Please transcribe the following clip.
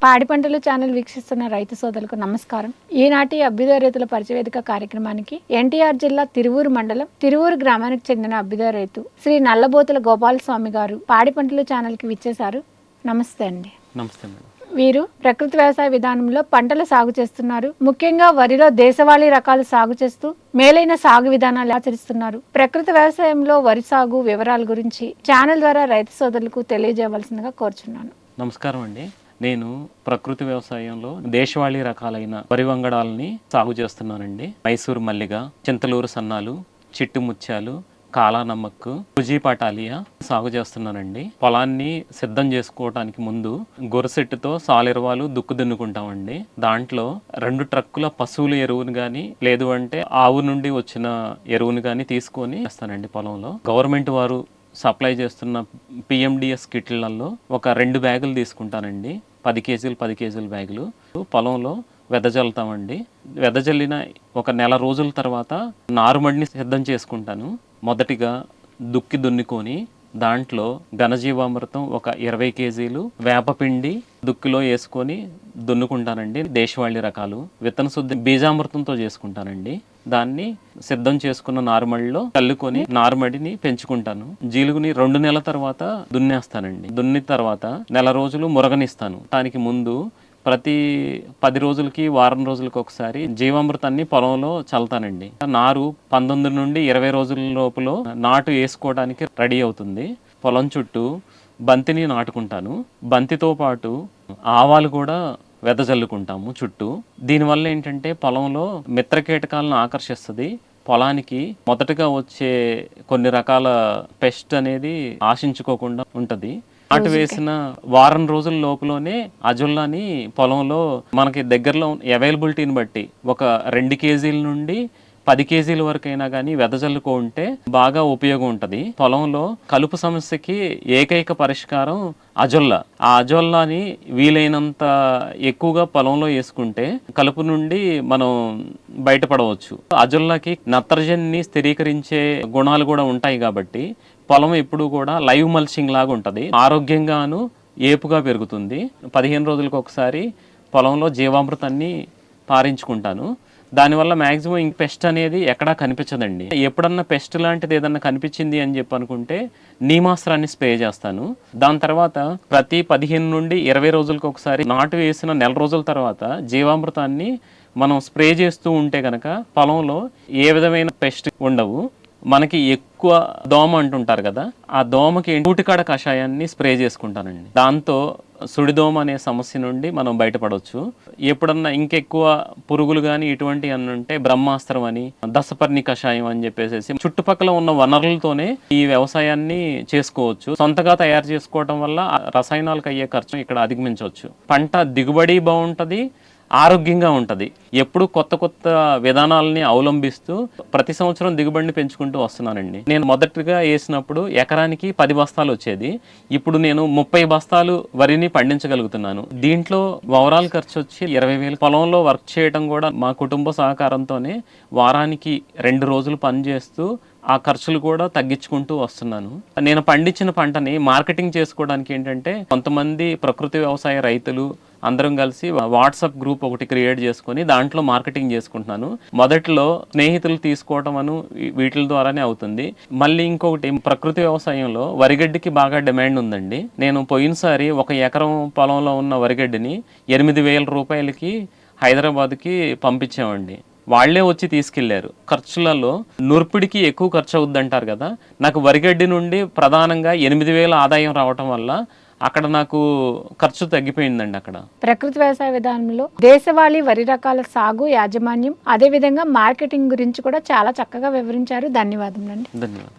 పాడి పంటలు ఛానల్ వీక్షిస్తున్న రైతు సోదరులకు నమస్కారం. ఈనాటి అభ్యుదయ రైతుల పరిచయవేదిక కార్యక్రమానికి ఎన్టీఆర్ జిల్లా తిరువూరు మండలం తిరువూరు గ్రామానికి చెందిన అభ్యుదయ రైతు శ్రీ నల్లబోతుల గోపాలస్వామి గారు పాడి పంటలు ఛానల్ కి విచ్చేశారు. నమస్తే అండి. నమస్తే మేడం. వీరు ప్రకృతి వ్యవసాయ విధానంలో పంటల సాగు చేస్తున్నారు. ముఖ్యంగా వరిలో దేశవాళీ రకాలు సాగు చేస్తూ మేలైన సాగు విధానాలు ఆచరిస్తున్నారు. ప్రకృతి వ్యవసాయంలో వరి సాగు వివరాల గురించి ఛానల్ ద్వారా రైతు సోదరులకు తెలియజేయవలసిందిగా కోరుచున్నాను. నమస్కారం అండి. నేను ప్రకృతి వ్యవసాయంలో దేశవాళీ రకాలైన వరి వంగడాలని సాగు చేస్తున్నానండి. మైసూరు మల్లిగ, చింతలూరు సన్నాలు, చిట్టు ముత్యాలు, కాలా నమ్మక్కు, కుజీ పటాలియా సాగు చేస్తున్నానండి. పొలాన్ని సిద్ధం చేసుకోవడానికి ముందు గొరసెట్టుతో సాలెరువాలు దుక్కు దున్నుకుంటామండి. దాంట్లో 2 ట్రక్కుల పశువుల ఎరువును కానీ లేదు అంటే ఆవు నుండి వచ్చిన ఎరువును కానీ తీసుకొని వేస్తానండి పొలంలో. గవర్నమెంట్ వారు సప్లై చేస్తున్న పిఎండిఎస్ కిట్లలో ఒక 2 బ్యాగులు తీసుకుంటానండి. 10 కేజీలు 10 కేజీల బ్యాగులు పొలంలో వెదజల్లుతామండి. వెదజల్లిన ఒక నెల రోజుల తర్వాత నారుమడిని సిద్ధం చేసుకుంటాను. మొదటిగా దుక్కి దున్నుకొని దాంట్లో ఘనజీవామృతం ఒక 20 కేజీలు, వేపపిండి దుక్కిలో వేసుకొని దున్నుకుంటానండి. దేశవాళీ రకాలు విత్తన శుద్ధి బీజామృతంతో చేసుకుంటానండి. దాన్ని సిద్ధం చేసుకున్న నారుమడిలో చల్లుకొని నారుమడిని పెంచుకుంటాను. జీలుగుని 2 నెలల తర్వాత దున్నేస్తానండి. దున్నిన తర్వాత నెల రోజులు మురగనిస్తాను. దానికి ముందు ప్రతి 10 రోజులకి వారం రోజులకి ఒకసారి జీవామృతాన్ని పొలంలో చల్లుతానండి. నారు 19 నుండి 20 రోజుల లోపల నాటు వేసుకోవడానికి రెడీ అవుతుంది. పొలం చుట్టూ బంతిని నాటుకుంటాను. బంతితో పాటు ఆవాలు కూడా వెదజల్లుకుంటాము చుట్టూ. దీనివల్ల ఏంటంటే పొలంలో మిత్ర కీటకాలను ఆకర్షిస్తుంది. పొలానికి మొదటగా వచ్చే కొన్ని రకాల పెస్ట్ అనేది ఆశించుకోకుండా ఉంటుంది. నాటు వేసిన వారం రోజుల లోపలనే అజొల్లాని పొలంలో మనకి దగ్గరలో అవైలబిలిటీని బట్టి ఒక 2 కేజీల నుండి 10 కేజీల వరకైనా కానీ వెదజల్లుకుంటే బాగా ఉపయోగం ఉంటుంది. పొలంలో కలుపు సమస్యకి ఏకైక పరిష్కారం అజొల్లా. ఆ అజొల్లాని వీలైనంత ఎక్కువగా పొలంలో వేసుకుంటే కలుపు నుండి మనం బయటపడవచ్చు. అజొల్లాకి నత్రజనిని స్థిరీకరించే గుణాలు కూడా ఉంటాయి కాబట్టి పొలం ఎప్పుడు కూడా లైవ్ మల్చింగ్ లాగా ఉంటుంది. ఆరోగ్యంగాను ఏపుగా పెరుగుతుంది. 15 రోజులకు ఒకసారి పొలంలో జీవామృతాన్ని పారించుకుంటాను. దానివల్ల మ్యాక్సిమం పెస్ట్ అనేది ఎక్కడా కనిపించదండి. ఎప్పుడన్నా పెస్ట్ లాంటిది ఏదన్నా కనిపించింది అని చెప్పి అనుకుంటే నీమాస్త్రాన్ని స్ప్రే చేస్తాను. దాని తర్వాత ప్రతి 15 నుండి 20 రోజులకు ఒకసారి నాటు వేసిన నెల రోజుల తర్వాత జీవామృతాన్ని మనం స్ప్రే చేస్తూ ఉంటే కనుక పొలంలో ఏ విధమైన పెస్ట్ ఉండవు. మనకి ఎక్కువ దోమ అంటుంటారు కదా, ఆ దోమకి కూటికాడ కషాయాన్ని స్ప్రే చేసుకుంటానండి. దాంతో సుడిదోమ అనే సమస్య నుండి మనం బయటపడవచ్చు. ఎప్పుడన్నా ఇంకెక్కువ పురుగులు కానీ ఇటువంటి అని ఉంటే బ్రహ్మాస్త్రం అని, దశపర్ణి కషాయం అని చెప్పేసి చుట్టుపక్కల ఉన్న వనరులతోనే ఈ వ్యవసాయాన్ని చేసుకోవచ్చు. సొంతగా తయారు చేసుకోవడం వల్ల రసాయనాలకు అయ్యే ఖర్చు ఇక్కడ అధిగమించవచ్చు. పంట దిగుబడి బాగుంటుంది, ఆరోగ్యంగా ఉంటుంది. ఎప్పుడు కొత్త కొత్త విధానాలని అవలంబిస్తూ ప్రతి సంవత్సరం దిగుబడిని పెంచుకుంటూ వస్తున్నానండి. నేను మొదటిగా వేసినప్పుడు ఎకరానికి 10 బస్తాలు వచ్చేది. ఇప్పుడు నేను 30 బస్తాలు వరిని పండించగలుగుతున్నాను. దీంట్లో ఓవరాల్ ఖర్చు వచ్చి 20,000. పొలంలో వర్క్ చేయడం కూడా మా కుటుంబ సహకారంతోనే వారానికి 2 రోజులు పనిచేస్తూ ఆ ఖర్చులు కూడా తగ్గించుకుంటూ వస్తున్నాను. నేను పండించిన పంటని మార్కెటింగ్ చేసుకోవడానికి ఏంటంటే కొంతమంది ప్రకృతి వ్యవసాయ రైతులు అందరం కలిసి వాట్సాప్ గ్రూప్ ఒకటి క్రియేట్ చేసుకొని దాంట్లో మార్కెటింగ్ చేసుకుంటున్నాను. మొదట్లో స్నేహితులు తీసుకోవటం అను వీటి ద్వారానే అవుతుంది. మళ్ళీ ఇంకొకటి, ప్రకృతి వ్యవసాయంలో వరిగడ్డికి బాగా డిమాండ్ ఉందండి. నేను పోయినసారి 1 ఎకరం పొలంలో ఉన్న వరిగడ్డిని 8,000 రూపాయలకి హైదరాబాద్కి పంపించామండి. వాళ్లే వచ్చి తీసుకెళ్లారు. ఖర్చులలో నూర్పిడికి ఎక్కువ ఖర్చు అవుద్ది అంటారు కదా, నాకు వరిగడ్డి నుండి ప్రధానంగా 8,000 ఆదాయం రావటం వల్ల అక్కడ నాకు ఖర్చు తగ్గిపోయిందండి. అక్కడ ప్రకృతి వ్యవసాయ విధానంలో దేశవాళీ వరి రకాల సాగు, యాజమాన్యం, అదే విధంగా మార్కెటింగ్ గురించి కూడా చాలా చక్కగా వివరించారు. ధన్యవాదములండి. ధన్యవాదాలు.